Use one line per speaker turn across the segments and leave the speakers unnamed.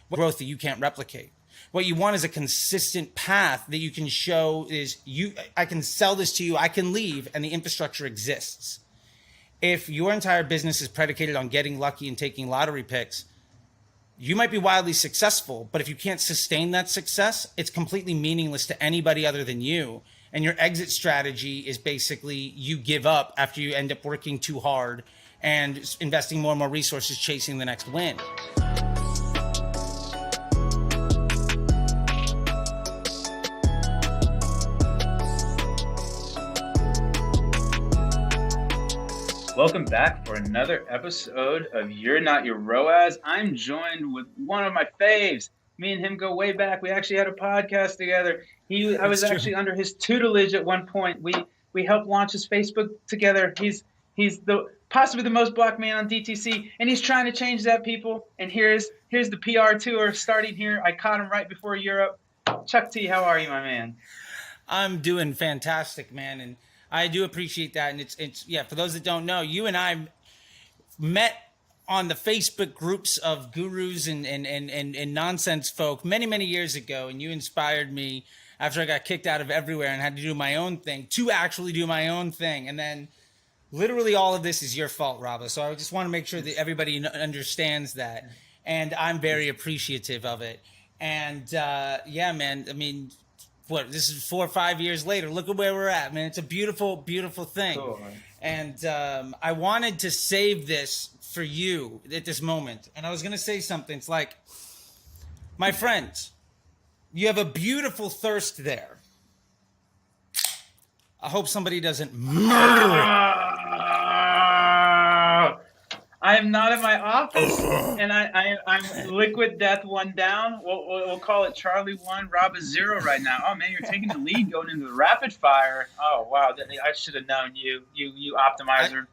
growth that you can't replicate. What you want is a consistent path that you can show is I can sell this to you, I can leave, and the infrastructure exists. If your entire business is predicated on getting lucky and taking lottery picks, you might be wildly successful, but if you can't sustain that success, it's completely meaningless to anybody other than you. And your exit strategy is basically you give up after you end up working too hard and investing more and more resources chasing the next win.
Welcome back for another episode of You're Not Your ROAS. I'm joined with one of my faves. Me and him go way back. We actually had a podcast together. I was actually under his tutelage at one point. We helped launch his Facebook together. He's possibly the most blocked man on DTC, and he's trying to change that, people. And here's the PR tour starting here. I caught him right before Europe. Chuck T, how are you, my man?
I'm doing fantastic, man, and I do appreciate that. And it's for those that don't know, you and I met on the Facebook groups of gurus and nonsense folk many years ago, and you inspired me after I got kicked out of everywhere and had to do my own thing to actually do my own thing. And then literally all of this is your fault, Rabah. So I just want to make sure that everybody understands that, and I'm very appreciative of it. And man, I mean, this is 4 or 5 years later. Look at where we're at, man. It's a beautiful, beautiful thing. Cool, and I wanted to save this for you at this moment. And I was going to say something. It's like, my friends, you have a beautiful thirst there. I hope somebody doesn't murder it.
I am not in my office, and I'm liquid death one down. We'll call it Charlie 1, Rabah 0 right now. Oh, man, you're taking the lead going into the rapid fire. Oh, wow. I should have known you optimizer.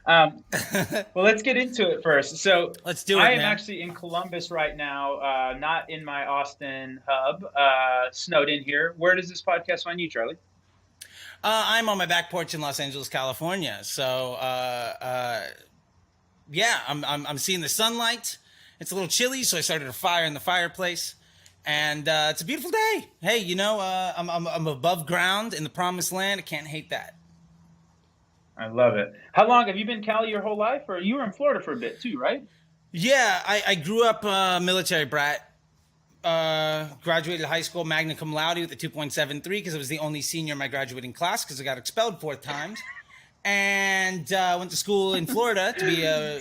Well, let's get into it first. So
let's do it,
I am actually in Columbus right now, not in my Austin hub, snowed in here. Where does this podcast find you, Charlie?
I'm on my back porch in Los Angeles, California. So, I'm seeing the sunlight. It's a little chilly, so I started a fire in the fireplace, and it's a beautiful day. Hey, I'm above ground in the promised land. I can't hate that.
I love it. How long have you been in Cali your whole life, or you were in Florida for a bit too, right?
Yeah, I grew up military brat. Graduated high school magna cum laude with a 2.73 because I was the only senior in my graduating class because I got expelled 4 times. And went to school in Florida to be a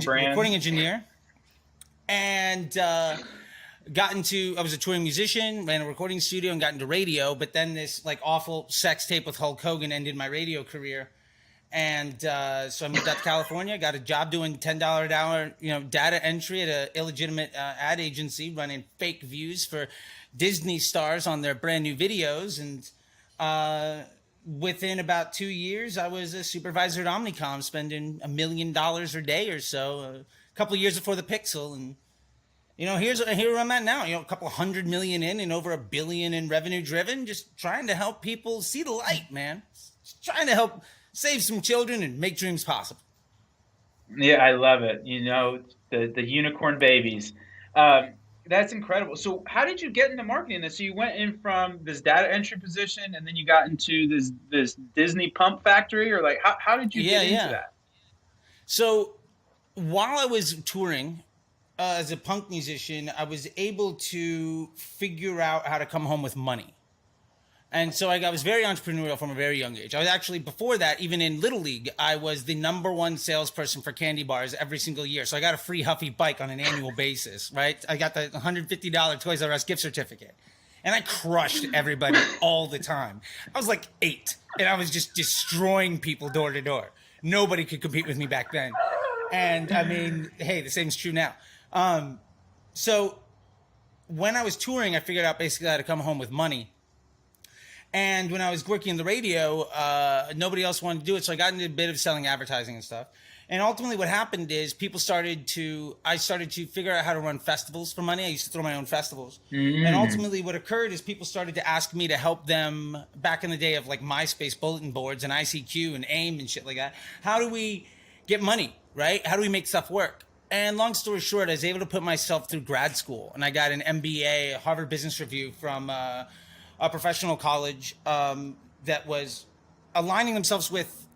recording engineer. And I was a touring musician, ran a recording studio, and got into radio. But then this awful sex tape with Hulk Hogan ended my radio career. And so I moved out to California, got a job doing $10 an hour, data entry at an illegitimate ad agency, running fake views for Disney stars on their brand new videos. And within about 2 years, I was a supervisor at Omnicom, spending $1 million a day or so, a couple of years before the Pixel. And, here where I'm at now, a couple $100 million in and over $1 billion in revenue driven, just trying to help people see the light, man. Just trying to help save some children and make dreams possible.
Yeah, I love it. The unicorn babies. That's incredible. So how did you get into marketing? So you went in from this data entry position, and then you got into this Disney pump factory, or how did you get into that?
So while I was touring as a punk musician, I was able to figure out how to come home with money. And so I was very entrepreneurial from a very young age. I was actually, before that, even in Little League, I was the #1 salesperson for candy bars every single year. So I got a free Huffy bike on an annual basis, right? I got the $150 Toys R Us gift certificate. And I crushed everybody all the time. I was like 8, and I was just destroying people door to door. Nobody could compete with me back then. And I mean, hey, the same is true now. So when I was touring, I figured out basically how to come home with money. And when I was working in the radio, nobody else wanted to do it. So I got into a bit of selling advertising and stuff. And ultimately what happened is I started to figure out how to run festivals for money. I used to throw my own festivals. And ultimately what occurred is people started to ask me to help them back in the day of MySpace bulletin boards and ICQ and AIM and shit like that. How do we get money, right? How do we make stuff work? And long story short, I was able to put myself through grad school, and I got an MBA, Harvard Business Review from a professional college that was aligning themselves with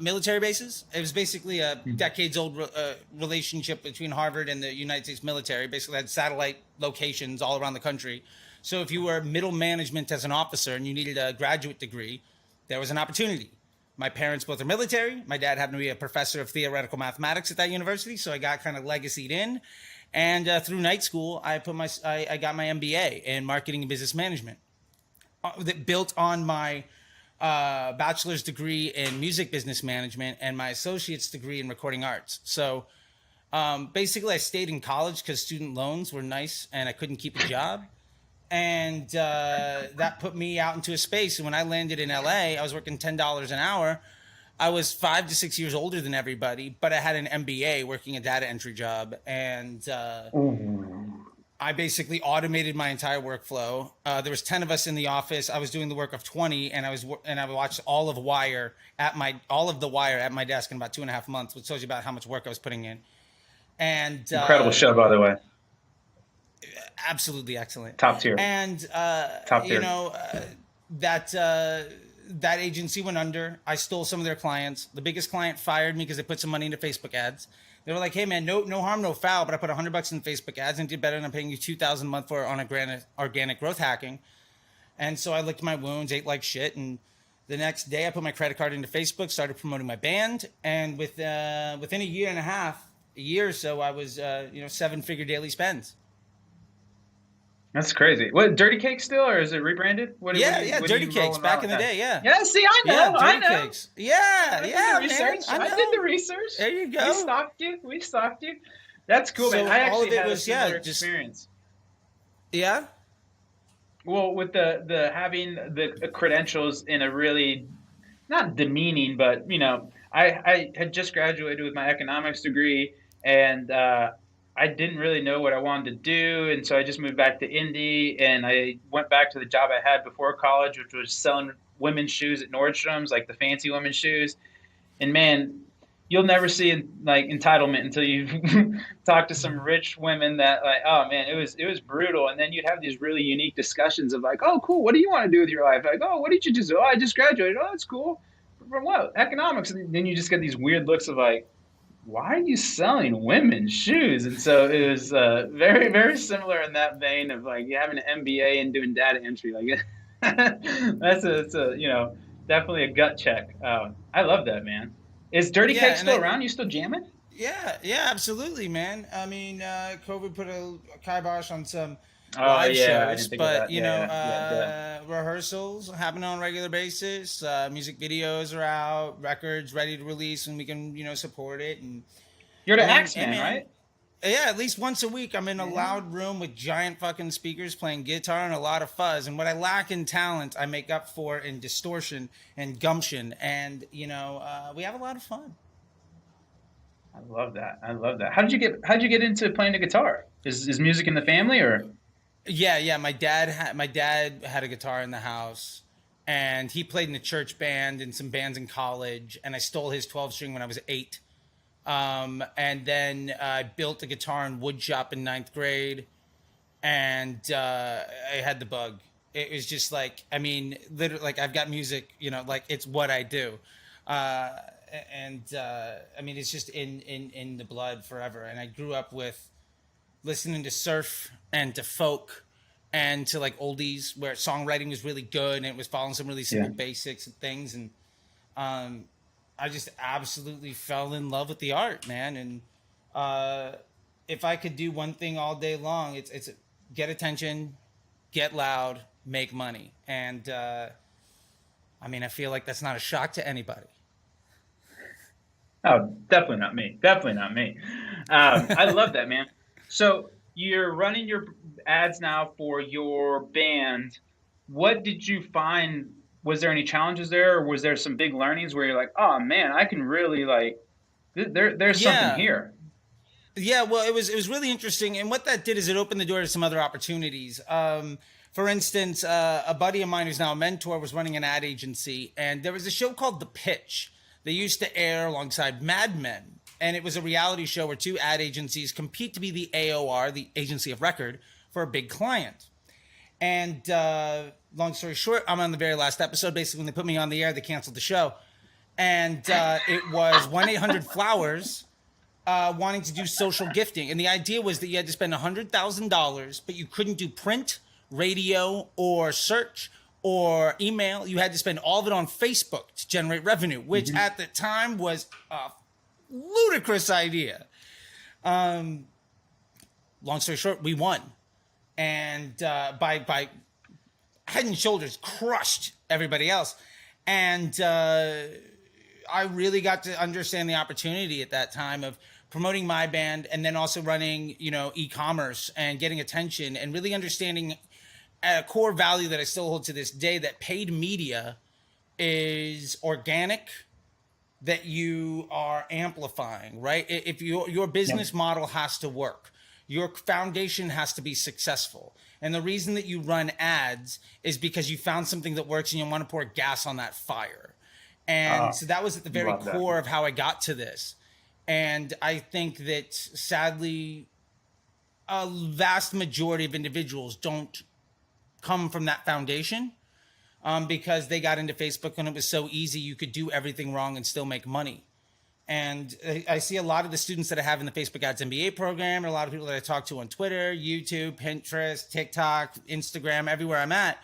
military bases. It was basically a decades-old relationship between Harvard and the United States military. Basically, had satellite locations all around the country. So if you were middle management as an officer and you needed a graduate degree, there was an opportunity. My parents both are military. My dad happened to be a professor of theoretical mathematics at that university, so I got kind of legacied in. And through night school, I got my MBA in marketing and business management that built on my bachelor's degree in music business management and my associate's degree in recording arts. So basically, I stayed in college because student loans were nice and I couldn't keep a job. And that put me out into a space. And when I landed in LA, I was working $10 an hour. I was 5 to 6 years older than everybody, but I had an MBA working a data entry job. And I basically automated my entire workflow. There was 10 of us in the office. I was doing the work of 20, and I watched all of the Wire at my desk in about 2.5 months, which tells you about how much work I was putting in. And
incredible show, by the way.
Absolutely excellent.
Top tier.
And
Top tier.
you know that agency went under. I stole some of their clients. The biggest client fired me because they put some money into Facebook ads. They were like, "Hey man, no harm, no foul." But I put $100 in Facebook ads and did better than I'm paying you $2,000 a month for on organic growth hacking. And so I licked my wounds, ate like shit, and the next day I put my credit card into Facebook, started promoting my band, and within a year or so, I was 7-figure daily spends.
That's crazy. What, Dirty Cakes still, or is it rebranded? What
Dirty Cakes back in the day, yeah.
Yeah, see, I know, I know.
Cakes. Yeah,
man. I did the research.
There you go.
We stalked you. That's cool, man. I actually had a similar experience.
Yeah?
Well, with the having the credentials in a really, not demeaning, but, I had just graduated with my economics degree, and I didn't really know what I wanted to do, and so I just moved back to Indy, and I went back to the job I had before college, which was selling women's shoes at Nordstrom's, like the fancy women's shoes. And man, you'll never see entitlement until you talk to some rich women that oh man, it was brutal. And then you'd have these really unique discussions of like, oh cool, what do you want to do with your life? Like, oh, what did you just do? Oh, I just graduated. Oh, that's cool. From what? Economics. And then you just get these weird looks of like, why are you selling women's shoes? And so it was very, very similar in that vein of like you having an MBA and doing data entry. Like that's definitely a gut check. I love that, man. Is Dirty Cake still around? You still jamming?
Yeah, absolutely, man. I mean, COVID put a kibosh on some
live
shows, but rehearsals happen on a regular basis. Music videos are out, records ready to release, and we can support it. And
you're the Axeman, right?
Yeah, at least once a week I'm in a loud room with giant fucking speakers playing guitar and a lot of fuzz. And what I lack in talent, I make up for in distortion and gumption. And we have a lot of fun.
I love that. How'd you get into playing the guitar? Is music in the family or?
Yeah. My dad had a guitar in the house, and he played in a church band and some bands in college. And I stole his 12-string when I was 8. And then I built a guitar in wood shop in 9th grade, and I had the bug. It was just like, I mean, literally, like I've got music, like it's what I do. I mean, it's just in the blood forever. And I grew up with listening to surf and to folk and to like oldies where songwriting was really good and it was following some really simple basics and things. And I just absolutely fell in love with the art, man. And if I could do one thing all day long, it's get attention, get loud, make money. And I mean, I feel like that's not a shock to anybody.
Oh, definitely not me. I love that, man. So you're running your ads now for your band. What did you find? Was there any challenges there, or was there some big learnings where you're like, oh man, I can really there's something here?
Yeah, well, it was really interesting. And what that did is it opened the door to some other opportunities. For instance, a buddy of mine who's now a mentor was running an ad agency, and there was a show called The Pitch. They used to air alongside Mad Men. And it was a reality show where two ad agencies compete to be the AOR, the agency of record, for a big client. And long story short, I'm on the very last episode. Basically, when they put me on the air, they canceled the show. And it was 1-800-Flowers wanting to do social gifting. And the idea was that you had to spend $100,000, but you couldn't do print, radio, or search, or email. You had to spend all of it on Facebook to generate revenue, which at the time was a ludicrous idea. Long story short, we won. And by head and shoulders crushed everybody else. And I really got to understand the opportunity at that time of promoting my band and then also running, e-commerce and getting attention and really understanding a core value that I still hold to this day, that paid media is organic, that you are amplifying, right? If your business model has to work, your foundation has to be successful. And the reason that you run ads is because you found something that works and you want to pour gas on that fire. And so that was at the very core of how I got to this. And I think that sadly, a vast majority of individuals don't come from that foundation because they got into Facebook when it was so easy. You could do everything wrong and still make money. And I see a lot of the students that I have in the Facebook Ads MBA program, and a lot of people that I talk to on Twitter, YouTube, Pinterest, TikTok, Instagram, everywhere I'm at,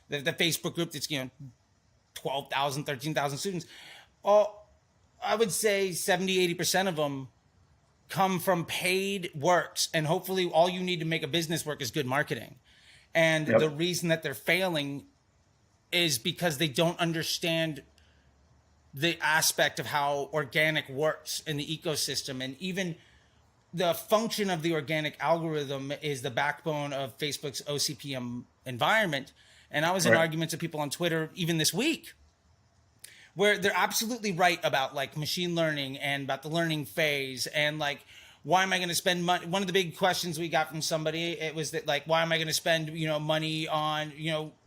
the Facebook group that's, 12,000, 13,000 students. I would say 70, 80% of them come from paid works. And hopefully all you need to make a business work is good marketing. And the reason that they're failing is because they don't understand the aspect of how organic works in the ecosystem. And even the function of the organic algorithm is the backbone of Facebook's OCPM environment. And I was in arguments with people on Twitter even this week where they're absolutely right about like machine learning and about the learning phase and like, why am I going to spend money? One of the big questions we got from somebody, it was that like, why am I going to spend, money on,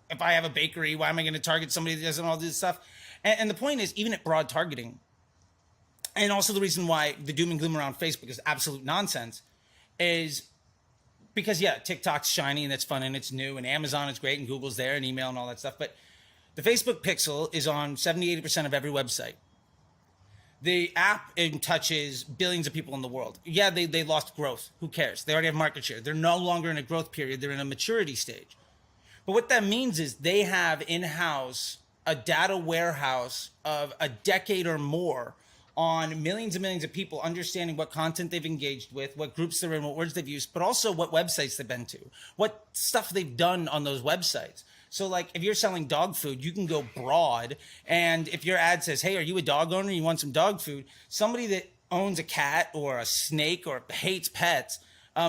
if I have a bakery, why am I going to target somebody that doesn't all this stuff? And the point is, even at broad targeting, and also the reason why the doom and gloom around Facebook is absolute nonsense is because, TikTok's shiny and it's fun and it's new and Amazon is great and Google's there and email and all that stuff. But the Facebook pixel is on 70, 80% of every website. The app touches billions of people in the world. Yeah, they lost growth. Who cares? They already have market share. They're no longer in a growth period. They're in a maturity stage. But what that means is they have in-house a data warehouse of a decade or more on millions and millions of people understanding what content they've engaged with, what groups they're in, what words they've used, but also what websites they've been to, what stuff they've done on those websites. So like if you're selling dog food, you can go broad. And if your ad says, hey, are you a dog owner? You want some dog food? Somebody that owns a cat or a snake or hates pets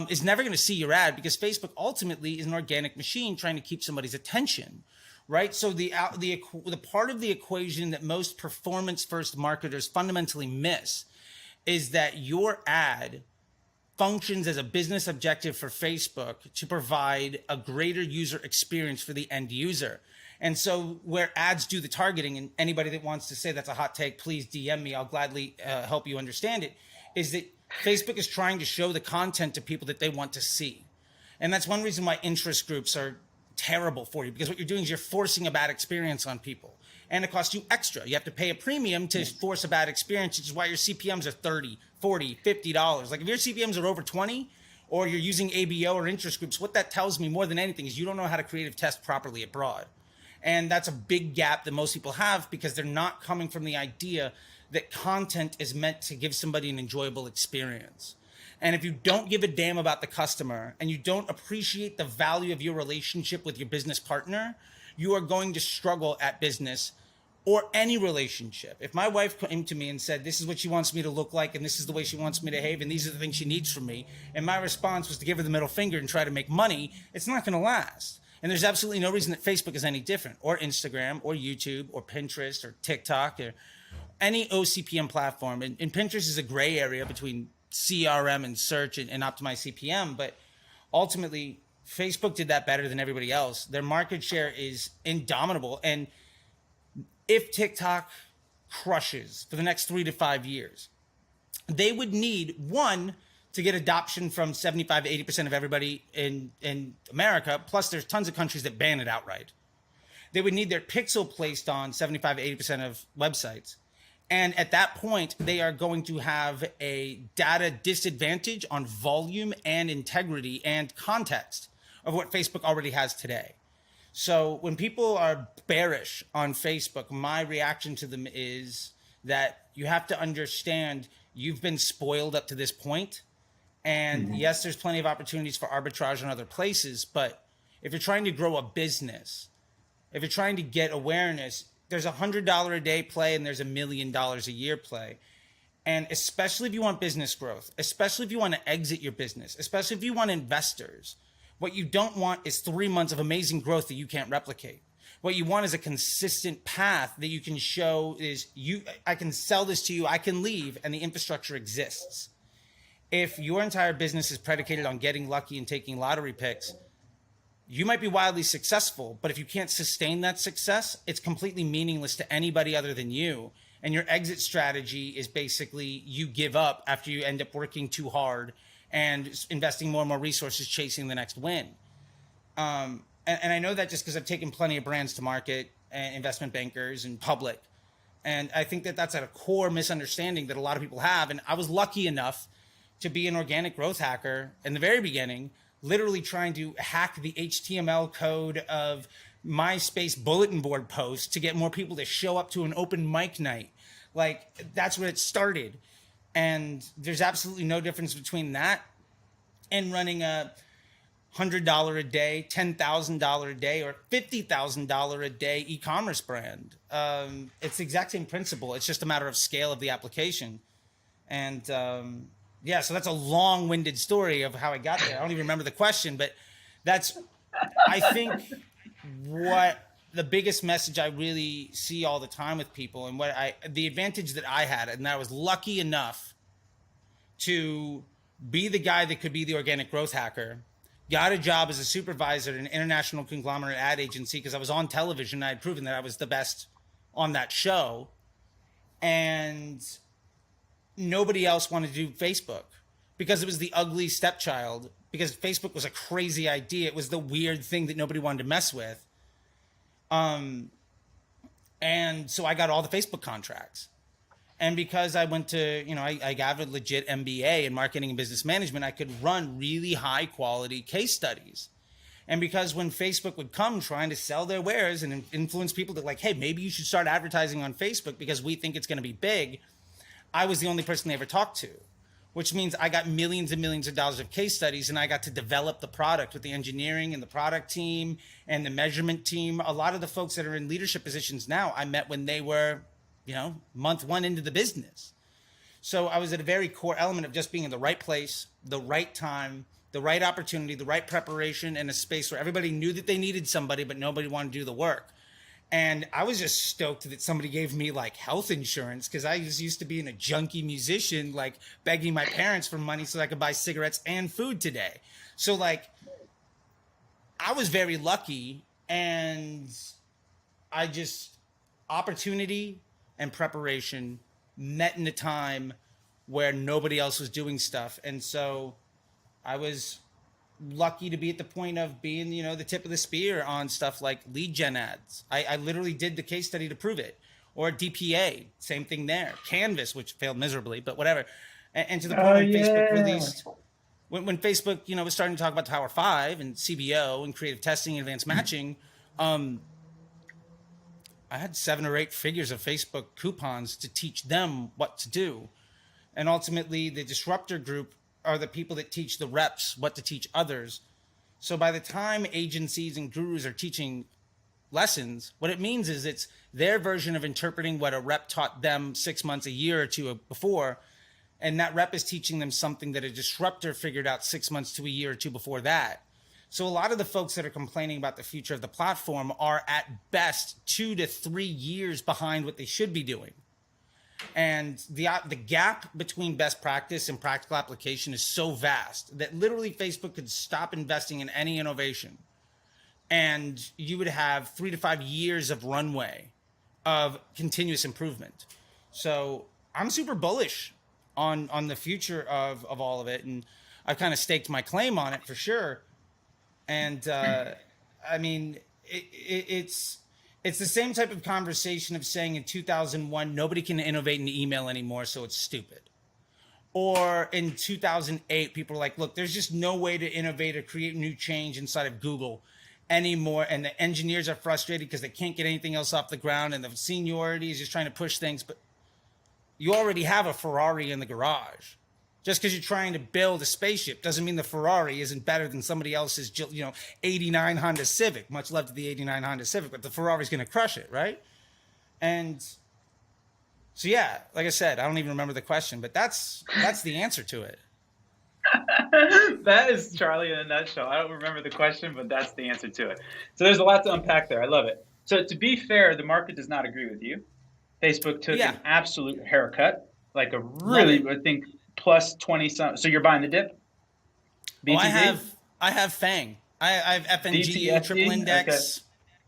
is never going to see your ad because Facebook ultimately is an organic machine trying to keep somebody's attention. Right. So the part of the equation that most performance first marketers fundamentally miss is that your ad functions as a business objective for Facebook to provide a greater user experience for the end user. And so where ads do the targeting, and anybody that wants to say that's a hot take, please DM me. I'll gladly help you understand it, is that Facebook is trying to show the content to people that they want to see. And that's one reason why interest groups are terrible for you, because what you're doing is you're forcing a bad experience on people, and it costs you extra. You have to pay a premium to force a bad experience, which is why your CPMs are $30, $40, $50. Like if your CPMs are over 20 or you're using ABO or interest groups, what that tells me more than anything is you don't know how to creative test properly abroad. And that's a big gap that most people have because they're not coming from the idea that content is meant to give somebody an enjoyable experience. And if you don't give a damn about the customer and you don't appreciate the value of your relationship with your business partner, you are going to struggle at business or any relationship. If my wife came to me and said, this is what she wants me to look like and this is the way she wants me to behave and these are the things she needs from me, and my response was to give her the middle finger and try to make money, it's not going to last. And there's absolutely no reason that Facebook is any different, or Instagram or YouTube or Pinterest or TikTok or any OCPM platform. And Pinterest is a gray area between CRM and search and optimize CPM, but ultimately Facebook did that better than everybody else. Their market share is indomitable. And if TikTok crushes for the next 3 to 5 years, they would need one to get adoption from 75 to 80% of everybody in America. Plus, there's tons of countries that ban it outright. They would need their pixel placed on 75 to 80% of websites. And at that point, they are going to have a data disadvantage on volume and integrity and context of what Facebook already has today. So when people are bearish on Facebook, my reaction to them is that you have to understand you've been spoiled up to this point. And yes, there's plenty of opportunities for arbitrage in other places. But if you're trying to grow a business, if you're trying to get awareness, there's $100 a day play and there's $1 million a year play. And especially if you want business growth, especially if you want to exit your business, especially if you want investors, what you don't want is 3 months of amazing growth that you can't replicate. What you want is a consistent path that you can show is I can sell this to you, I can leave, and the infrastructure exists. If your entire business is predicated on getting lucky and taking lottery picks, you might be wildly successful, but if you can't sustain that success, it's completely meaningless to anybody other than you. And your exit strategy is basically you give up after you end up working too hard and investing more and more resources chasing the next win. And I know that just because I've taken plenty of brands to market and investment bankers and public. And I think that that's at a core misunderstanding that a lot of people have. And I was lucky enough to be an organic growth hacker in the very beginning, literally trying to hack the HTML code of MySpace bulletin board posts to get more people to show up to an open mic night. Like, that's where it started. And there's absolutely no difference between that and running a $100 a day, $10,000 a day, or $50,000 a day e-commerce brand. It's the exact same principle. It's just a matter of scale of the application. And yeah, so that's a long-winded story of how I got there. I don't even remember the question, but that's, I think, what the biggest message I really see all the time with people, and the advantage that I had, and I was lucky enough to be the guy that could be the organic growth hacker. Got a job as a supervisor at an international conglomerate ad agency because I was on television. I had proven that I was the best on that show. And nobody else wanted to do Facebook because it was the ugly stepchild, because Facebook was a crazy idea. It was the weird thing that nobody wanted to mess with. And so I got all the Facebook contracts. And because I went to, I got a legit MBA in marketing and business management, I could run really high quality case studies. And because when Facebook would come trying to sell their wares and influence people to like, hey, maybe you should start advertising on Facebook because we think it's going to be big, I was the only person they ever talked to, which means I got millions and millions of dollars of case studies, and I got to develop the product with the engineering and the product team and the measurement team. A lot of the folks that are in leadership positions now, I met when they were, month one into the business. So I was at a very core element of just being in the right place, the right time, the right opportunity, the right preparation, and a space where everybody knew that they needed somebody, but nobody wanted to do the work. And I was just stoked that somebody gave me like health insurance, because I was used to being a junkie musician, like begging my parents for money so I could buy cigarettes and food today. So like, I was very lucky, and opportunity and preparation met in a time where nobody else was doing stuff. And so I was lucky to be at the point of being, the tip of the spear on stuff like lead gen ads. I literally did the case study to prove it. Or DPA, same thing there. Canvas, which failed miserably, but whatever. And to the point when Facebook released, when Facebook, was starting to talk about Power 5 and CBO and creative testing and advanced matching, I had 7 or 8 figures of Facebook coupons to teach them what to do. And ultimately, the disruptor group are the people that teach the reps what to teach others. So by the time agencies and gurus are teaching lessons, what it means is it's their version of interpreting what a rep taught them 6 months, a year or two before. And that rep is teaching them something that a disruptor figured out 6 months to a year or two before that. So a lot of the folks that are complaining about the future of the platform are at best 2 to 3 years behind what they should be doing. And the gap between best practice and practical application is so vast that literally Facebook could stop investing in any innovation, and you would have 3 to 5 years of runway of continuous improvement. So I'm super bullish on the future of all of it, and I've kind of staked my claim on it for sure. And I mean, it's the same type of conversation of saying in 2001 nobody can innovate in email anymore, so it's stupid. Or in 2008, people were like, look, there's just no way to innovate or create new change inside of Google anymore. And the engineers are frustrated because they can't get anything else off the ground. And the seniority is just trying to push things. But you already have a Ferrari in the garage. Just because you're trying to build a spaceship doesn't mean the Ferrari isn't better than somebody else's, 89 Honda Civic. Much love to the 89 Honda Civic, but the Ferrari's going to crush it, right? And so, yeah, like I said, I don't even remember the question, but that's the answer to it.
That is Charlie in a nutshell. I don't remember the question, but that's the answer to it. So there's a lot to unpack there. I love it. So to be fair, the market does not agree with you. Facebook took an absolute haircut, like a really, I think, plus 20 some. So you're buying the dip?
BTD? I have FANG. I have FNG, triple index.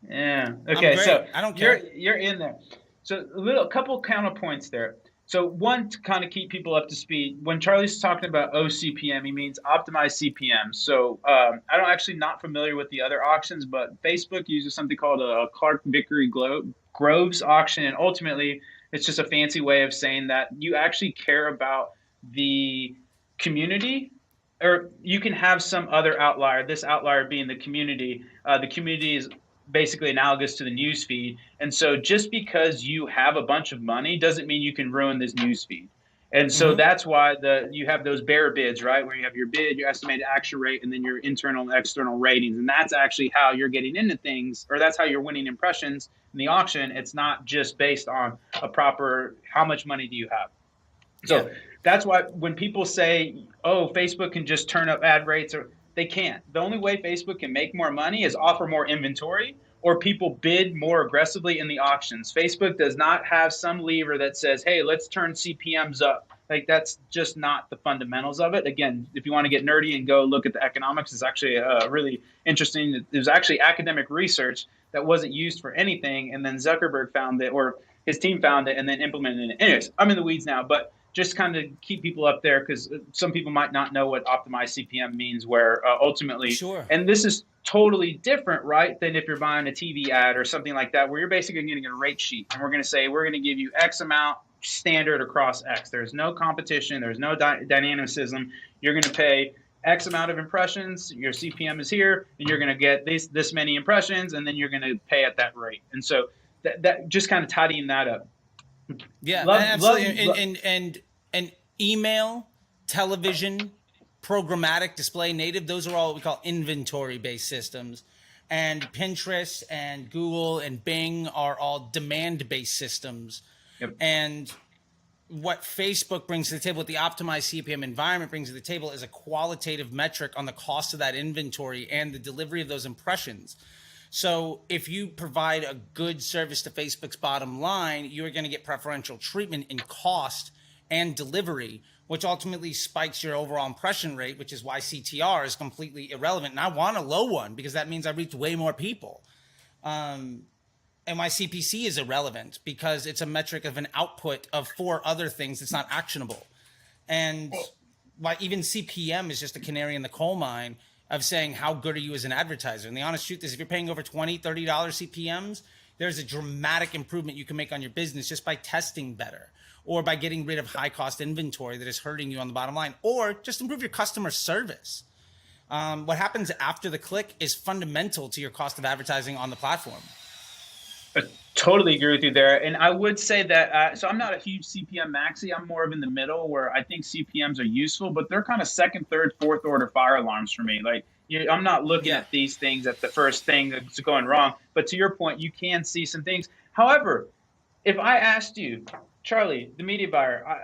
Okay. Yeah. Okay. So
I don't care.
You're in there. So a couple counterpoints there. So one, to kind of keep people up to speed, when Charlie's talking about OCPM, he means optimized CPM. So I'm actually not familiar with the other auctions, but Facebook uses something called a Clark Vickery Groves auction. And ultimately, it's just a fancy way of saying that you actually care about the community, or you can have some other outlier, this outlier being the community. The community is basically analogous to the news feed. And so just because you have a bunch of money doesn't mean you can ruin this news feed. And so that's why you have those bear bids, right? Where you have your bid, your estimated action rate, and then your internal and external ratings. And that's actually how you're getting into things, or that's how you're winning impressions in the auction. It's not just based on a proper, how much money do you have? So that's why when people say, oh, Facebook can just turn up ad rates, or they can't. The only way Facebook can make more money is offer more inventory, or people bid more aggressively in the auctions. Facebook does not have some lever that says, hey, let's turn CPMs up. Like, that's just not the fundamentals of it. Again, if you want to get nerdy and go look at the economics, it's actually really interesting. There's actually academic research that wasn't used for anything, and then Zuckerberg found it, or his team found it, and then implemented it. Anyways, I'm in the weeds now, but just kind of keep people up there, because some people might not know what optimized CPM means, where ultimately, and this is totally different, right, than if you're buying a TV ad or something like that, where you're basically getting a rate sheet, and we're going to say, we're going to give you X amount standard across X. There's no competition. There's no dynamicism. You're going to pay X amount of impressions. Your CPM is here, and you're going to get this many impressions, and then you're going to pay at that rate. And so that just kind of tidying that up.
Yeah, absolutely. And email, television, programmatic, display, native, those are all what we call inventory-based systems. And Pinterest and Google and Bing are all demand-based systems. Yep. And what Facebook brings to the table, what the optimized CPM environment brings to the table, is a qualitative metric on the cost of that inventory and the delivery of those impressions. So if you provide a good service to Facebook's bottom line, you're going to get preferential treatment in cost and delivery, which ultimately spikes your overall impression rate, which is why CTR is completely irrelevant. And I want a low one, because that means I reach way more people. And why CPC is irrelevant, because it's a metric of an output of 4 other things that's not actionable. And why even CPM is just a canary in the coal mine of saying, how good are you as an advertiser? And the honest truth is, if you're paying over $20, $30 CPMs, there's a dramatic improvement you can make on your business just by testing better, or by getting rid of high cost inventory that is hurting you on the bottom line, or just improve your customer service. What happens after the click is fundamental to your cost of advertising on the platform.
I totally agree with you there. And I would say that, so I'm not a huge CPM maxi. I'm more of in the middle, where I think CPMs are useful, but they're kind of second, third, fourth order fire alarms for me. Like, I'm not looking at these things at the first thing that's going wrong. But to your point, you can see some things. However, if I asked you, Charlie, the media buyer,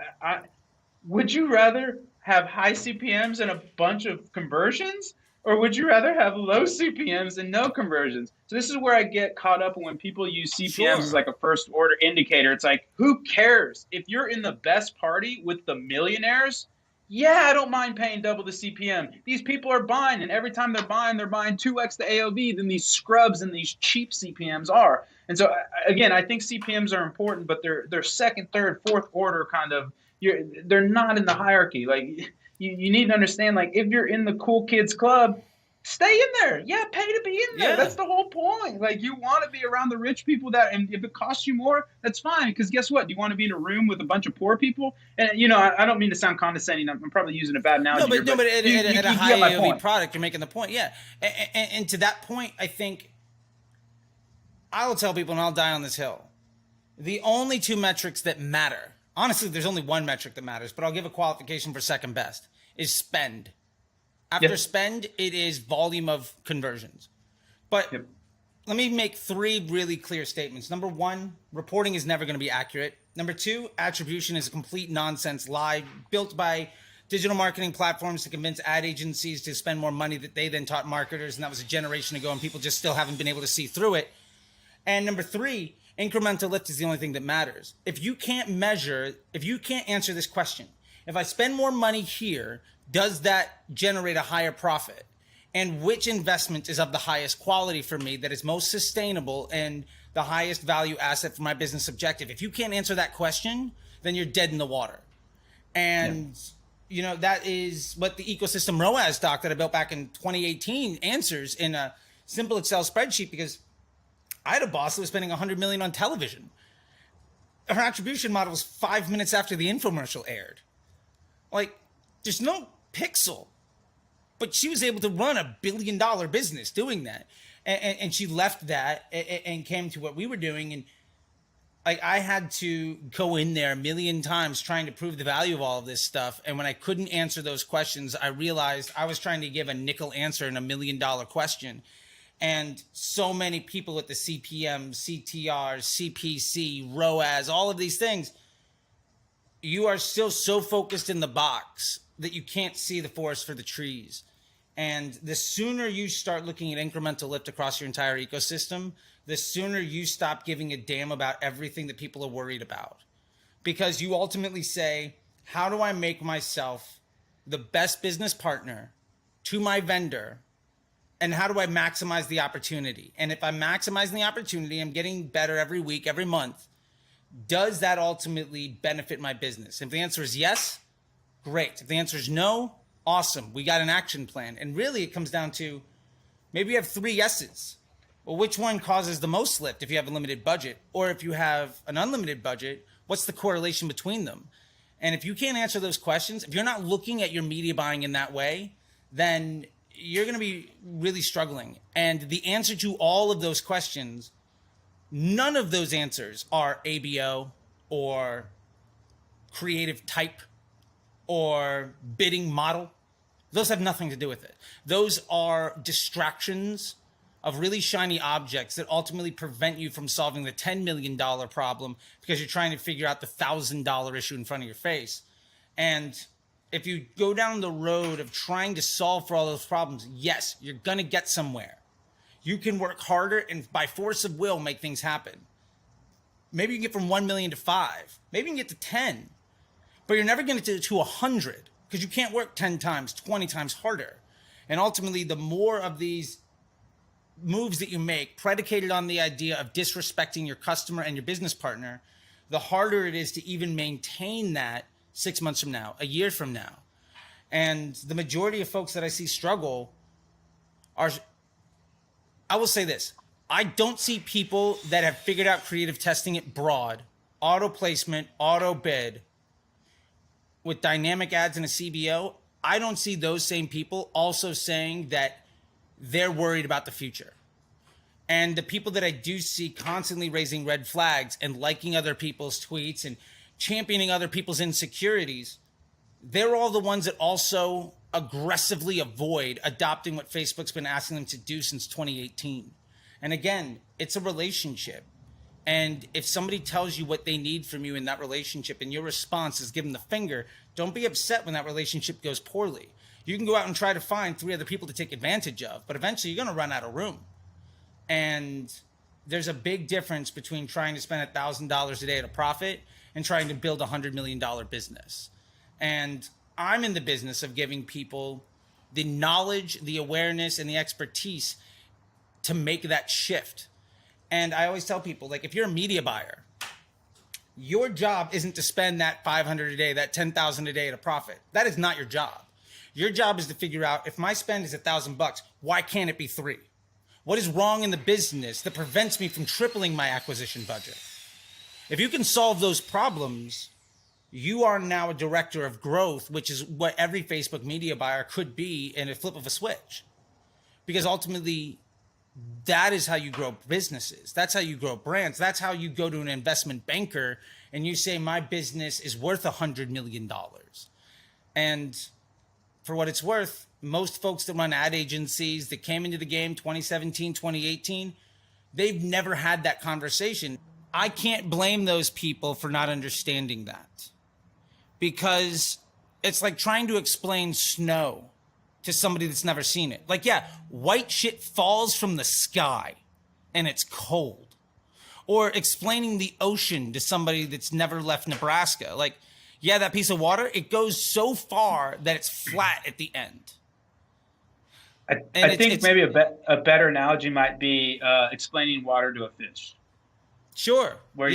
would you rather have high CPMs and a bunch of conversions, or would you rather have low CPMs and no conversions? So this is where I get caught up when people use CPMs as like a first order indicator. It's like, who cares? If you're in the best party with the millionaires, I don't mind paying double the CPM. These people are buying, and every time they're buying 2x the AOV than these scrubs and these cheap CPMs are. And so, again, I think CPMs are important, but they're second, third, fourth order kind of they're not in the hierarchy. Like you need to understand, like if you're in the cool kids club, stay in there. Yeah, pay to be in there.
Yeah.
That's the whole point. Like you want to be around the rich people and if it costs you more, that's fine. Because guess what? Do you want to be in a room with a bunch of poor people? And I don't mean to sound condescending. I'm probably using a bad analogy.
At a high
get my
AOV
point.
product, you're making the point. Yeah, and to that point, I think I will tell people, and I'll die on this hill. The only two metrics that matter, honestly, there's only one metric that matters, but I'll give a qualification for second best, is spend. After spend, it is volume of conversions. But let me make three really clear statements. Number one, reporting is never going to be accurate. Number two, attribution is a complete nonsense lie built by digital marketing platforms to convince ad agencies to spend more money that they then taught marketers, and that was a generation ago, and people just still haven't been able to see through it. And number three, incremental lift is the only thing that matters. If you can't answer this question, if I spend more money here, does that generate a higher profit? And which investment is of the highest quality for me, that is most sustainable and the highest value asset for my business objective? If you can't answer that question, then you're dead in the water. And that is what the ecosystem ROAS doc that I built back in 2018 answers in a simple Excel spreadsheet, because I had a boss that was spending $100 million on television. Her attribution model was 5 minutes after the infomercial aired. Like, there's no pixel, but she was able to run $1 billion business doing that. And she left that and came to what we were doing. And like, I had to go in there 1 million times trying to prove the value of all of this stuff. And when I couldn't answer those questions, I realized I was trying to give a nickel answer in $1 million question. And so many people at the CPM, CTR, CPC, ROAS, all of these things, you are still so focused in the box that you can't see the forest for the trees. And the sooner you start looking at incremental lift across your entire ecosystem, the sooner you stop giving a damn about everything that people are worried about. Because you ultimately say, how do I make myself the best business partner to my vendor? And how do I maximize the opportunity? And if I'm maximizing the opportunity, I'm getting better every week, every month. Does that ultimately benefit my business? If the answer is yes, great. If the answer is no, awesome. We got an action plan. And really it comes down to, maybe you have 3 yeses. Well, which one causes the most lift if you have a limited budget? Or if you have an unlimited budget, what's the correlation between them? And if you can't answer those questions, if you're not looking at your media buying in that way, then you're going to be really struggling. And the answer to all of those questions, none of those answers are ABO or creative type or bidding model. Those have nothing to do with it. Those are distractions of really shiny objects that ultimately prevent you from solving the $10 million problem because you're trying to figure out the $1,000 issue in front of your face. And if you go down the road of trying to solve for all those problems, yes, you're going to get somewhere. You can work harder and by force of will make things happen. Maybe you can get from 1 million to 5. Maybe you can get to 10. But you're never going to get to 100 because you can't work 10 times, 20 times harder. And ultimately, the more of these moves that you make predicated on the idea of disrespecting your customer and your business partner, the harder it is to even maintain that 6 months from now, a year from now. And the majority of folks that I see struggle are, I will say this, I don't see people that have figured out creative testing it broad, auto placement, auto bid, with dynamic ads and a CBO. I don't see those same people also saying that they're worried about the future. And the people that I do see constantly raising red flags and liking other people's tweets and championing other people's insecurities, they're all the ones that also aggressively avoid adopting what Facebook's been asking them to do since 2018. And again, it's a relationship. And if somebody tells you what they need from you in that relationship and your response is give them the finger, don't be upset when that relationship goes poorly. You can go out and try to find 3 other people to take advantage of, but eventually you're going to run out of room. And there's a big difference between trying to spend $1,000 a day at a profit and trying to build a $100 million business. And I'm in the business of giving people the knowledge, the awareness, and the expertise to make that shift. And I always tell people, like, if you're a media buyer Your job isn't to spend that 500 a day, that 10,000 a day at a profit. That is not your job. Your job is to figure out, if my spend is $1,000, why can't it be 3? What is wrong in the business that prevents me from tripling my acquisition budget? If you can solve those problems, you are now a director of growth, which is what every Facebook media buyer could be in a flip of a switch. Because ultimately, that is how you grow businesses. That's how you grow brands. That's how you go to an investment banker and you say, my business is worth $100 million. And for what it's worth, most folks that run ad agencies that came into the game 2017, 2018, they've never had that conversation. I can't blame those people for not understanding that, because it's like trying to explain snow to somebody that's never seen it. Like, yeah, white shit falls from the sky and it's cold. Or explaining the ocean to somebody that's never left Nebraska. Like, yeah, that piece of water, it goes so far that it's flat at the end.
I think maybe a better analogy might be explaining water to a fish.
Sure.
Where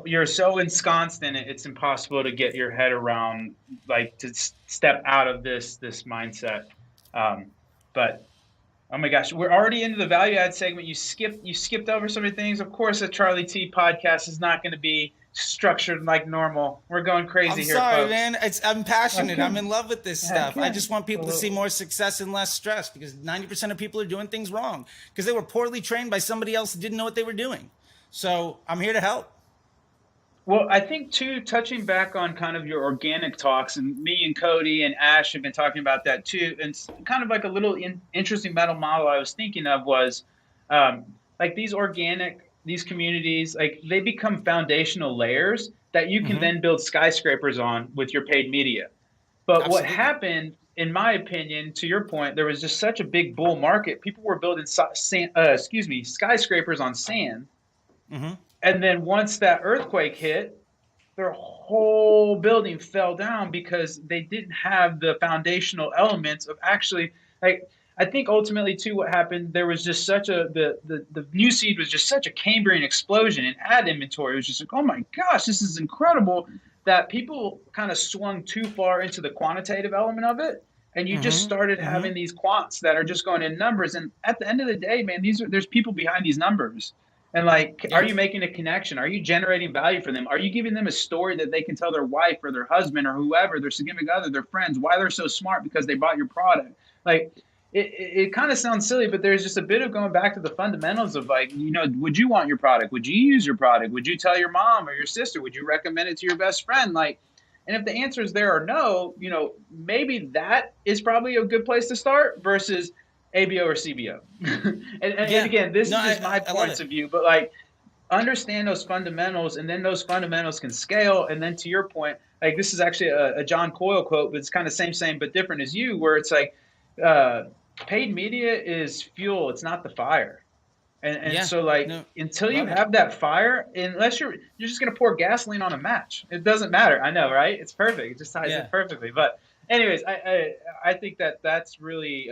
you're so ensconced in it, it's impossible to get your head around, like, to step out of this mindset. But oh my gosh, we're already into the value add segment. You skipped over so many things. Of course, a Charlie T podcast is not going to be structured like normal. We're going crazy here,
sorry,
folks.
man. I'm passionate.
Okay.
I'm in love with this stuff.
Okay.
I just want people to see more success and less stress, because 90% of people are doing things wrong because they were poorly trained by somebody else that didn't know what they were doing. So I'm here to help.
Well, I think, too, touching back on kind of your organic talks, and me and Cody and Ash have been talking about that, too. And it's kind of like a little interesting mental model I was thinking of was like these communities, like they become foundational layers that you can then build skyscrapers on with your paid media. But
Absolutely.
What happened, in my opinion, to your point, there was just such a big bull market. People were building skyscrapers on sand.
Mm-hmm.
And then once that earthquake hit, their whole building fell down because they didn't have the foundational elements of actually, like, I think ultimately too what happened, there was just such the Newsfeed was just such a Cambrian explosion in ad inventory. It was just like, oh my gosh, this is incredible, that people kind of swung too far into the quantitative element of it. And you just started having these quants that are just going in numbers. And at the end of the day, man, there's people behind these numbers. And like, are you making a connection? Are you generating value for them? Are you giving them a story that they can tell their wife or their husband or whoever, their significant other, their friends, why they're so smart because they bought your product? Like, it kind of sounds silly, but there's just a bit of going back to the fundamentals of, like, you know, would you want your product? Would you use your product? Would you tell your mom or your sister? Would you recommend it to your best friend? Like, and if the answer is there or no, you know, maybe that is probably a good place to start versus ABO or CBO. and again, this is just my points of view, but like, understand those fundamentals, and then those fundamentals can scale. And then to your point, like, this is actually a John Coyle quote, but it's kind of same, but different as you, where it's like, paid media is fuel. It's not the fire. And so like, until you have that fire, unless you're just going to pour gasoline on a match, it doesn't matter. I know, right? It's perfect. It just ties in perfectly. But anyways, I think that's really,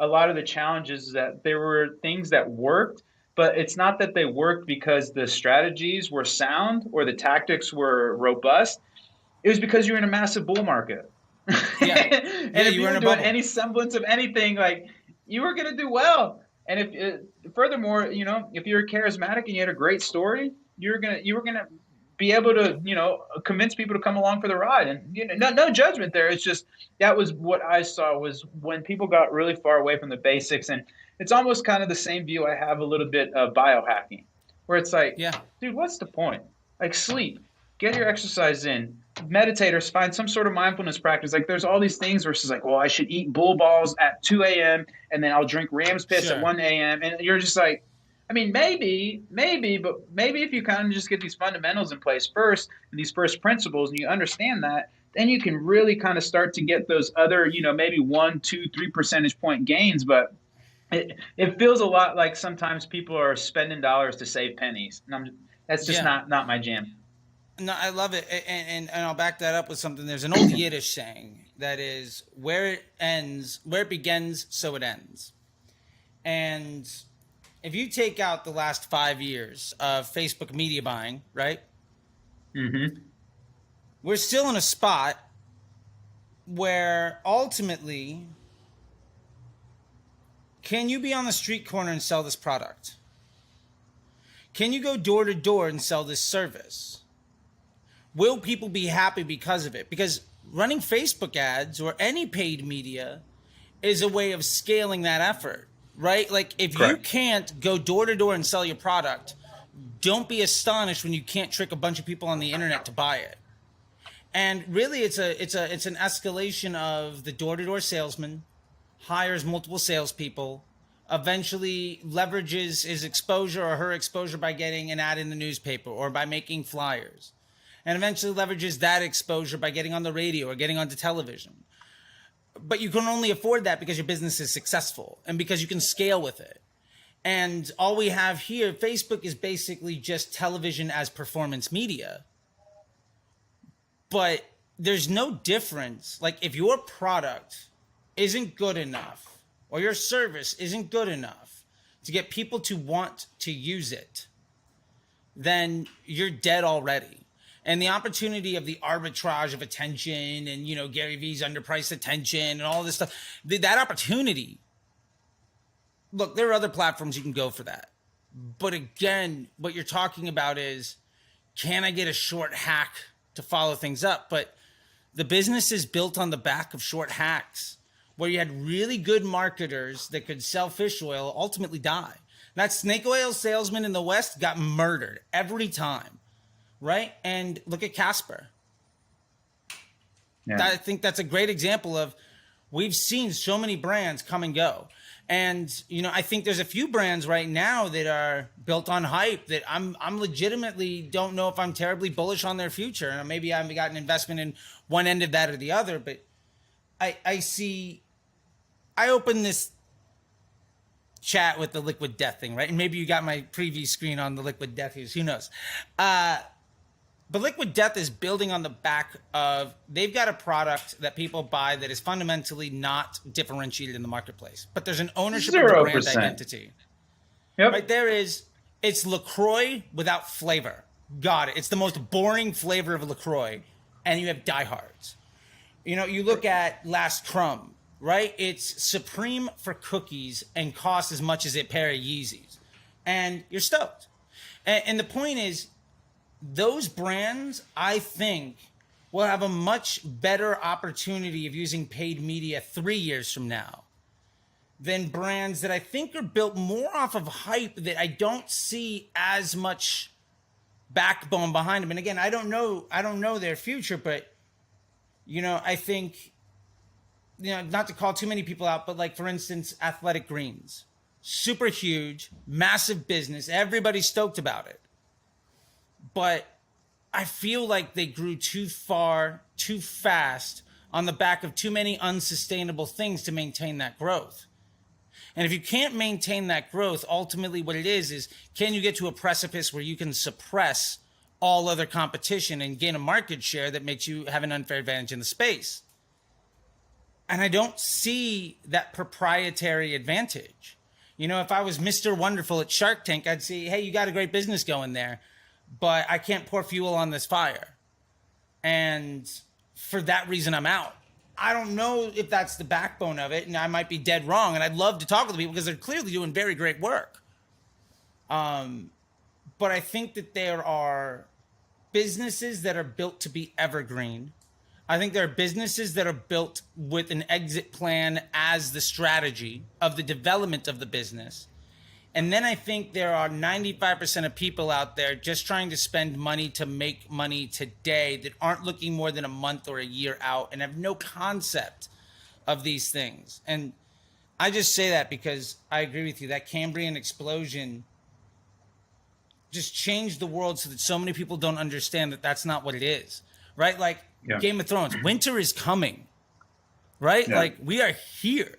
a lot of the challenges, that there were things that worked, but it's not that they worked because the strategies were sound or the tactics were robust. It was because you're in a massive bull market. And if you were doing any semblance of anything, like, you were going to do well. And furthermore, you know, if you're charismatic and you had a great story, you were gonna be able to, you know, convince people to come along for the ride. And, you know, no judgment there. It's just, that was what I saw, was when people got really far away from the basics. And it's almost kind of the same view I have a little bit of biohacking, where it's like, dude, what's the point? Like, sleep, get your exercise in, meditate, or find some sort of mindfulness practice. Like, there's all these things where it's just like, well, I should eat bull balls at 2 a.m. and then I'll drink ram's piss at 1 a.m. And you're just like, I mean, maybe, but maybe if you kind of just get these fundamentals in place first, and these first principles, and you understand that, then you can really kind of start to get those other, you know, maybe 1, 2, 3 percentage point gains. But it feels a lot like sometimes people are spending dollars to save pennies. And that's just not my jam.
No, I love it. And I'll back that up with something. There's an old Yiddish saying that is, where it begins, so it ends. And if you take out the last 5 years of Facebook media buying, right?
Mm-hmm.
We're still in a spot where ultimately, can you be on the street corner and sell this product? Can you go door to door and sell this service? Will people be happy because of it? Because running Facebook ads or any paid media is a way of scaling that effort, right? Like if you
Correct.
can't go door to door and sell your product, don't be astonished when you can't trick a bunch of people on the internet to buy it. And really it's an escalation of the door to door salesman hires multiple salespeople, eventually leverages his exposure or her exposure by getting an ad in the newspaper or by making flyers, and eventually leverages that exposure by getting on the radio or getting onto television. But you can only afford that because your business is successful and because you can scale with it. And all we have here, Facebook is basically just television as performance media. But there's no difference. Like if your product isn't good enough or your service isn't good enough to get people to want to use it, then you're dead already. And the opportunity of the arbitrage of attention and, you know, Gary Vee's underpriced attention and all this stuff, that opportunity, look, there are other platforms you can go for that. But again, what you're talking about is, can I get a short hack to follow things up? But the business is built on the back of short hacks where you had really good marketers that could sell fish oil ultimately die. That snake oil salesman in the West got murdered every time, right? And look at Casper.
Yeah.
I think that's a great example of, we've seen so many brands come and go. And, you know, I think there's a few brands right now that are built on hype that I'm legitimately don't know if I'm terribly bullish on their future. And maybe I haven't got an investment in one end of that or the other, but I opened this chat with the Liquid Death thing, right? And maybe you got my preview screen on the Liquid Death use, who knows? But Liquid Death is building on the back of, they've got a product that people buy that is fundamentally not differentiated in the marketplace, but there's an ownership of the brand
0%.
identity.
Yep.
Right there is, it's LaCroix without flavor. Got it. It's the most boring flavor of LaCroix, and you have diehards. You know, you look at Last Crumb, right? It's supreme for cookies and costs as much as a pair of Yeezys, and you're stoked. And the point is, those brands, I think, will have a much better opportunity of using paid media 3 years from now than brands that I think are built more off of hype that I don't see as much backbone behind them. And again, I don't know their future, but, you know, I think, you know, not to call too many people out, but like, for instance, Athletic Greens, super huge, massive business. Everybody's stoked about it. But I feel like they grew too far, too fast on the back of too many unsustainable things to maintain that growth. And if you can't maintain that growth, ultimately what it is can you get to a precipice where you can suppress all other competition and gain a market share that makes you have an unfair advantage in the space? And I don't see that proprietary advantage. You know, if I was Mr. Wonderful at Shark Tank, I'd say, hey, you got a great business going there, but I can't pour fuel on this fire. And for that reason, I'm out. I don't know if that's the backbone of it, and I might be dead wrong. And I'd love to talk with the people because they're clearly doing very great work. But I think that there are businesses that are built to be evergreen. I think there are businesses that are built with an exit plan as the strategy of the development of the business. And then I think there are 95% of people out there just trying to spend money to make money today that aren't looking more than a month or a year out and have no concept of these things. And I just say that because I agree with you. That Cambrian explosion just changed the world so that so many people don't understand that that's not what it is, right? Like Game of Thrones, winter is coming, right?
Yeah.
Like we are here.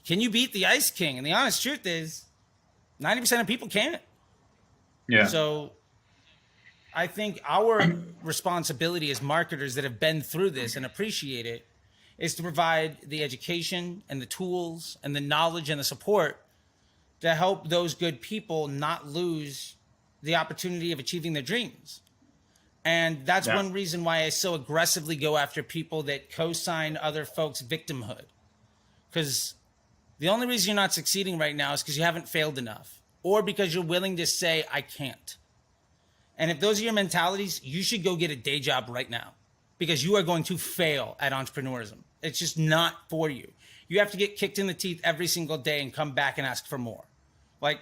Can you beat the Ice King? And the honest truth is, 90% of people can't.
Yeah.
So I think our responsibility as marketers that have been through this and appreciate it is to provide the education and the tools and the knowledge and the support to help those good people not lose the opportunity of achieving their dreams. And that's
Yeah.
one reason why I so aggressively go after people that co-sign other folks' victimhood. Because the only reason you're not succeeding right now is because you haven't failed enough, or because you're willing to say, I can't. And if those are your mentalities, you should go get a day job right now, because you are going to fail at entrepreneurism. It's just not for you. You have to get kicked in the teeth every single day and come back and ask for more. Like,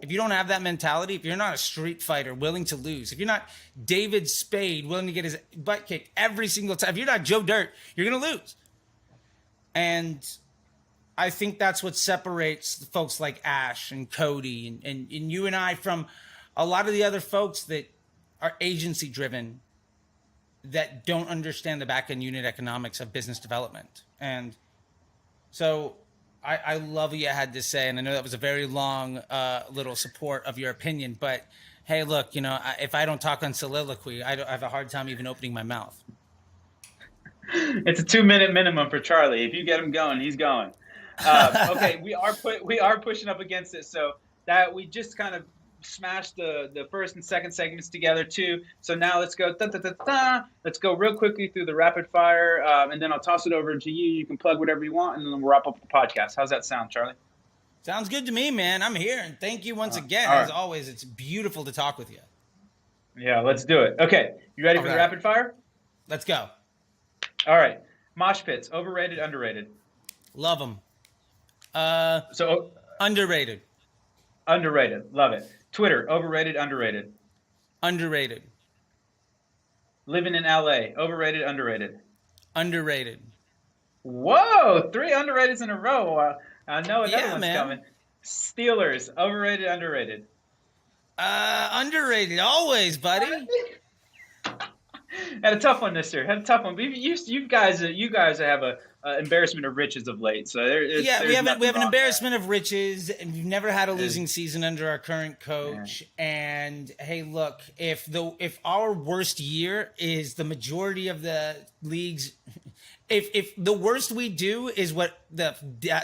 if you don't have that mentality, if you're not a street fighter willing to lose, if you're not David Spade willing to get his butt kicked every single time, if you're not Joe Dirt, you're going to lose. And I think that's what separates folks like Ash and Cody and you and I from a lot of the other folks that are agency driven, that don't understand the back end unit economics of business development. And so I love what you had to say. And I know that was a very long little support of your opinion, but hey, look, if I don't talk on soliloquy, I have a hard time even opening my mouth.
It's a 2-minute minimum for Charlie. If you get him going, he's going. Okay, we are pushing up against it, so that we just kind of smashed the first and second segments together too. So now let's go let's go real quickly through the rapid fire, and then I'll toss it over to you. You can plug whatever you want, and then we'll wrap up the podcast. How's that sound, Charlie?
Sounds good to me, man. I'm here, and thank you once again.
Right.
As always, it's beautiful to talk with you.
Yeah, let's do it. Okay, you ready for the rapid fire?
Let's go.
All right, mosh pits, overrated, underrated?
Love them. Underrated.
Underrated. Love it. Twitter, overrated, underrated?
Underrated.
Living in LA, overrated, underrated?
Underrated.
Whoa, 3 underrateds in a row. I know another one's
man.
coming. Steelers, overrated, underrated?
Underrated, always, buddy.
Had a tough one this year. Had a tough one. You guys have a embarrassment of riches of late. So
we have an embarrassment of riches, and we've never had a losing season under our current coach. Yeah. And hey, look, if our worst year is the majority of the league's, if the worst we do is what the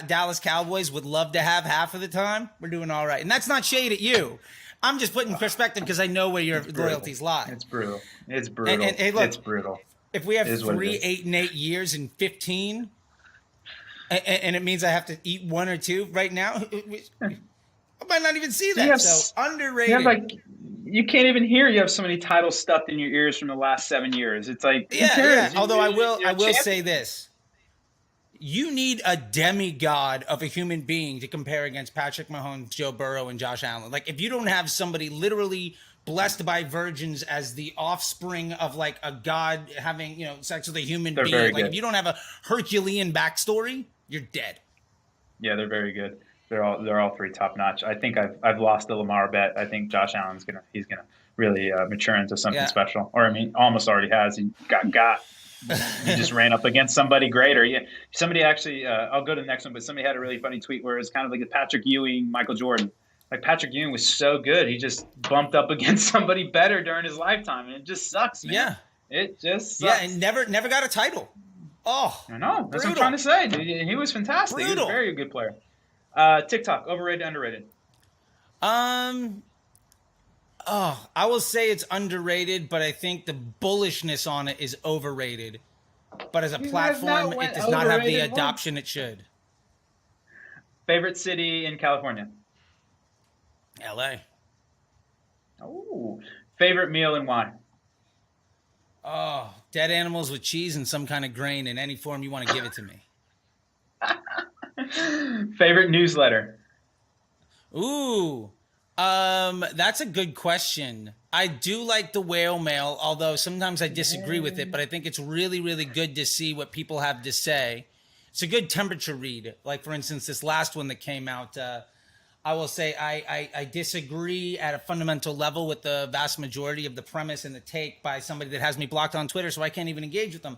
Dallas Cowboys would love to have half of the time, we're doing all right. And that's not shade at you. I'm just putting perspective because I know where your loyalties lie.
It's brutal. It's brutal.
And hey, look,
it's brutal.
If we have 3 8-8 years in 15, and it means I have to eat 1 or 2 right now, I might not even see that. So underrated.
You can't even hear. You have so many titles stuffed in your ears from the last 7 years. It's like,
yeah. Although I will say this. You need a demigod of a human being to compare against Patrick Mahomes, Joe Burrow, and Josh Allen. Like, if you don't have somebody literally blessed by virgins as the offspring of like a god having, sex with a human being, like if you don't have a Herculean backstory, you're dead.
Yeah, they're very good. They're all 3 top notch. I think I've lost the Lamar bet. I think Josh Allen's gonna really mature into something special. Or almost already has. He got. He just ran up against somebody greater. Yeah, somebody actually. I'll go to the next one, but somebody had a really funny tweet where it's kind of like a Patrick Ewing, Michael Jordan. Like Patrick Ewing was so good, he just bumped up against somebody better during his lifetime, and it just sucks, man.
Yeah,
it just sucks.
Yeah, and never got a title. Oh,
I know. That's what I'm trying to say. Dude. He was fantastic. Brutal. He was a very good player. TikTok, overrated, underrated?
I will say it's underrated, but I think the bullishness on it is overrated. But as a platform, it does not have the adoption it should.
Favorite city in California?
LA.
Oh, favorite meal and why?
Oh, dead animals with cheese and some kind of grain in any form you want to give it to me.
Favorite newsletter?
Ooh, that's a good question. I do like the Whale Mail, although sometimes I disagree with it, but I think it's really, really good to see what people have to say. It's a good temperature read. Like, for instance, this last one that came out, I will say I disagree at a fundamental level with the vast majority of the premise and the take by somebody that has me blocked on Twitter, so I can't even engage with them.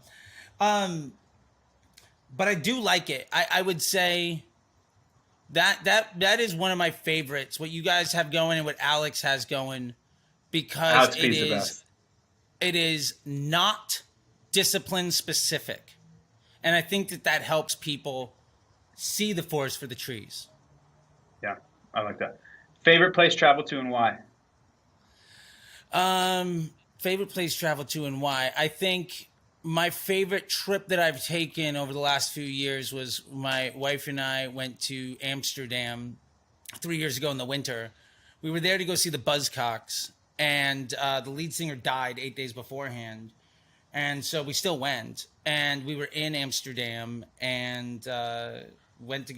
But I do like it. I would say that is one of my favorites, what you guys have going and what Alex has going, because it is not discipline specific. And I think that helps people see the forest for the trees.
Yeah, I like that. Favorite place travel to and why?
Favorite place to travel to and why? I think my favorite trip that I've taken over the last few years was my wife and I went to Amsterdam 3 years ago in the winter. We were there to go see the Buzzcocks, and the lead singer died 8 days beforehand. And so we still went, and we were in Amsterdam and went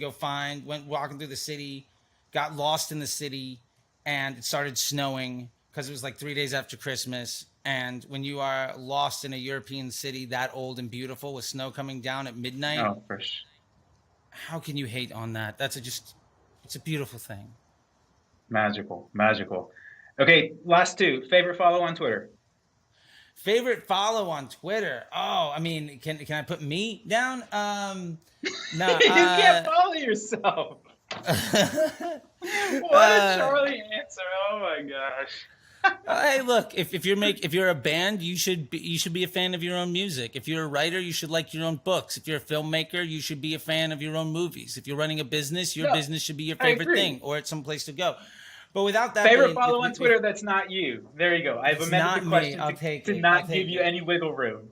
walking through the city, got lost in the city, and it started snowing because it was like 3 days after Christmas. And when you are lost in a European city that old and beautiful with snow coming down at midnight,
Oh, for sure.
how can you hate on that? It's a beautiful thing.
Magical, magical. Okay, last two. Favorite follow on Twitter.
Favorite follow on Twitter? Oh, I mean, can I put me down? No.
You can't follow yourself. What a Charlie answer! Oh my gosh.
Hey, look, if you're a band, you should be a fan of your own music. If you're a writer, you should like your own books. If you're a filmmaker, you should be a fan of your own movies. If you're running a business, your business should be your favorite thing, or it's someplace to go. But without that,
favorite follow on Twitter that's not you. There you go. I've amended the question to not give you any wiggle room.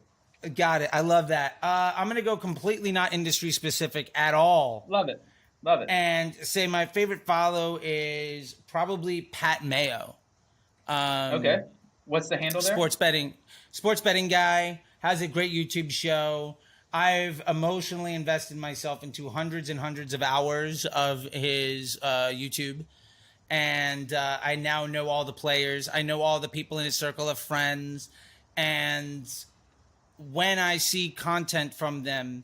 Got it. I love that. I'm gonna go completely not industry specific at all.
Love it. Love it.
And say my favorite follow is probably Pat Mayo.
Okay. What's the handle there?
Sports betting guy, has a great YouTube show. I've emotionally invested myself into hundreds and hundreds of hours of his YouTube. And I now know all the players. I know all the people in his circle of friends. And when I see content from him,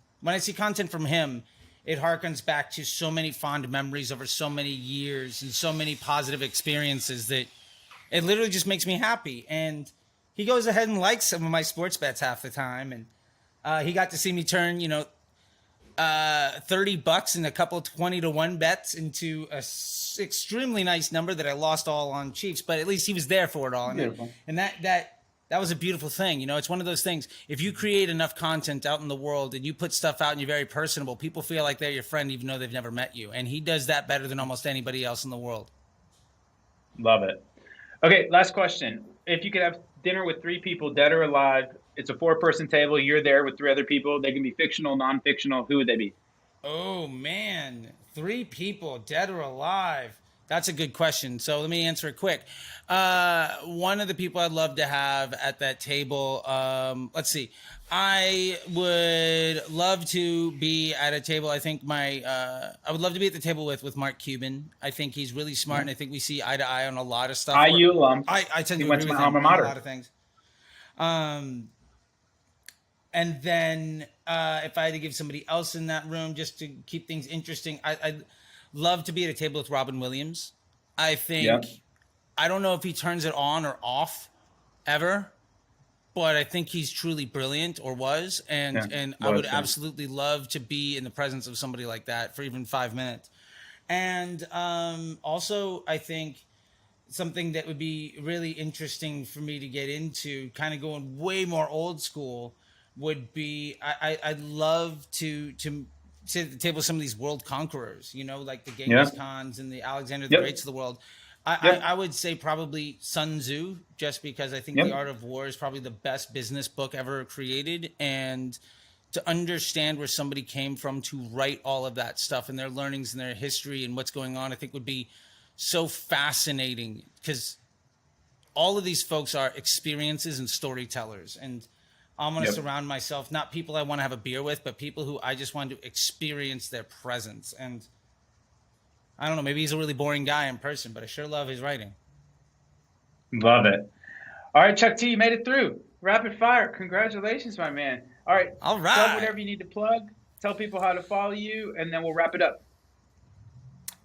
it harkens back to so many fond memories over so many years and so many positive experiences that it literally just makes me happy. And he goes ahead and likes some of my sports bets half the time. And he got to see me turn, $30 and a couple of 20-1 bets into a extremely nice number that I lost all on Chiefs, but at least he was there for it all. And that was a beautiful thing. It's one of those things. If you create enough content out in the world and you put stuff out and you're very personable, people feel like they're your friend even though they've never met you. And he does that better than almost anybody else in the world.
Love it. Okay, last question. If you could have dinner with three people, dead or alive, it's a 4-person table, you're there with 3 other people, they can be fictional, non-fictional, who would they be?
Oh, man. 3 people, dead or alive. That's a good question. So let me answer it quick. One of the people I'd love to have at that table, let's see. I would love to be at a table. I think I would love to be at the table with Mark Cuban. I think he's really smart, and I think we see eye to eye on a lot of stuff.
IU alum.
I tend to agree with him on a lot of things. And then if I had to give somebody else in that room just to keep things interesting, I'd love to be at a table with Robin Williams. I think, I don't know if he turns it on or off ever, but I think he's truly brilliant, or was. And I would absolutely love to be in the presence of somebody like that for even 5 minutes. And also, I think something that would be really interesting for me to get into, kind of going way more old school, would be I'd love to sit at the table with some of these world conquerors, like the Genghis Khans and the Alexander the Greats of the world. I would say probably Sun Tzu, just because I think The Art of War is probably the best business book ever created. And to understand where somebody came from to write all of that stuff and their learnings and their history and what's going on, I think would be so fascinating, because all of these folks are experiences and storytellers. And I'm going to surround myself, not people I want to have a beer with, but people who I just want to experience their presence. And I don't know, maybe he's a really boring guy in person, but I sure love his writing.
Love it. All right, Chuck T, you made it through. Rapid fire. Congratulations, my man. All right.
All right.
Plug whatever you need to plug. Tell people how to follow you, and then we'll wrap it up.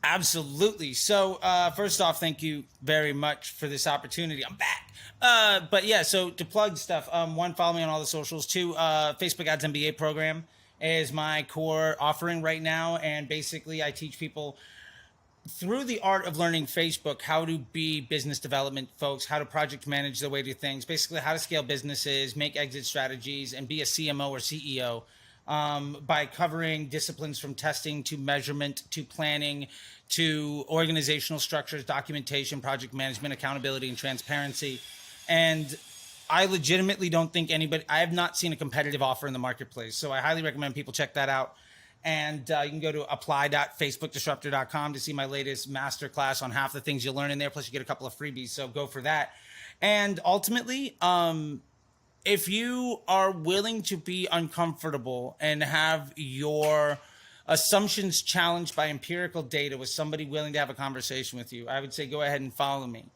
Absolutely. So first off, thank you very much for this opportunity. I'm back. But yeah, so to plug stuff, 1, follow me on all the socials. 2, Facebook Ads MBA program is my core offering right now. And basically I teach people through the art of learning Facebook how to be business development folks, how to project manage their way to things, basically how to scale businesses, make exit strategies, and be a CMO or CEO. By covering disciplines from testing to measurement to planning to organizational structures, documentation, project management, accountability, and transparency. And I legitimately don't think anybody, I have not seen a competitive offer in the marketplace. So I highly recommend people check that out. And you can go to apply.facebookdisruptor.com to see my latest masterclass on half the things you'll learn in there. Plus, you get a couple of freebies. So go for that. And ultimately, if you are willing to be uncomfortable and have your assumptions challenged by empirical data with somebody willing to have a conversation with you, I would say go ahead and follow me.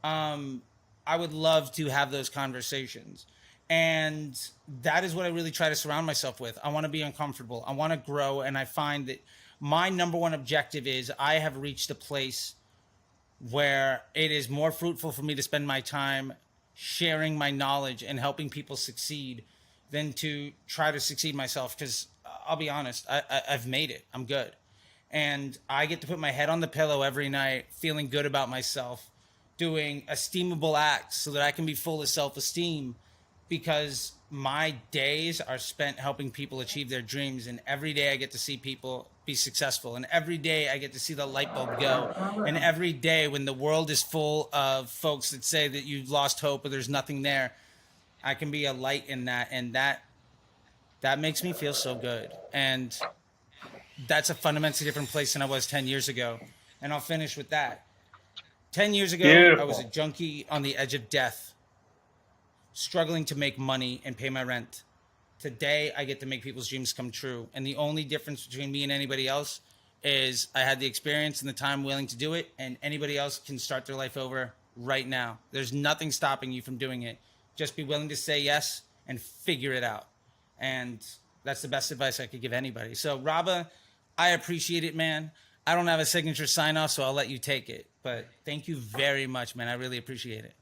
I would love to have those conversations. And that is what I really try to surround myself with. I want to be uncomfortable. I want to grow. And I find that my number one objective is I have reached a place where it is more fruitful for me to spend my time sharing my knowledge and helping people succeed than to try to succeed myself. Because I'll be honest, I've made it. I'm good. And I get to put my head on the pillow every night feeling good about myself, doing esteemable acts so that I can be full of self-esteem, because my days are spent helping people achieve their dreams. And every day I get to see people be successful. And every day I get to see the light bulb go. And every day when the world is full of folks that say that you've lost hope or there's nothing there, I can be a light in that. And that makes me feel so good. And that's a fundamentally different place than I was 10 years ago. And I'll finish with that. 10 years ago,
Beautiful.
I was a junkie on the edge of death, struggling to make money and pay my rent. Today, I get to make people's dreams come true. And the only difference between me and anybody else is I had the experience and the time willing to do it, and anybody else can start their life over right now. There's nothing stopping you from doing it. Just be willing to say yes and figure it out. And that's the best advice I could give anybody. So, Raba, I appreciate it, man. I don't have a signature sign off, so I'll let you take it. But thank you very much, man. I really appreciate it.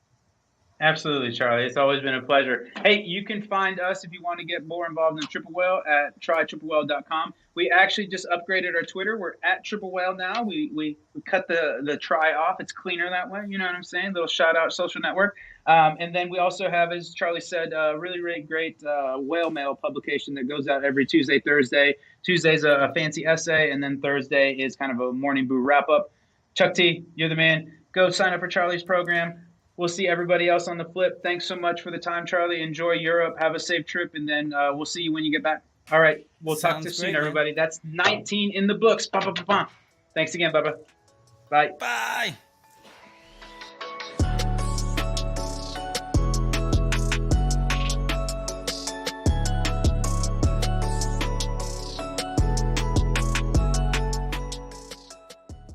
Absolutely, Charlie. It's always been a pleasure. Hey, you can find us if you want to get more involved in Triple Whale at trytriplewhale.com. We actually just upgraded our Twitter. We're at Triple Whale now. We cut the try off. It's cleaner that way. You know what I'm saying? Little shout out social network. And then we also have, as Charlie said, a really, really great whale mail publication that goes out every Tuesday, Thursday. Tuesday's a fancy essay, and then Thursday is kind of a morning boo wrap up. Chuck T, you're the man. Go sign up for Charlie's program. We'll see everybody else on the flip. Thanks so much for the time, Charlie. Enjoy Europe. Have a safe trip, and then we'll see you when you get back. All right. We'll talk to you soon, everybody. That's 19 in the books. Thanks again, Bubba. Bye.
Bye.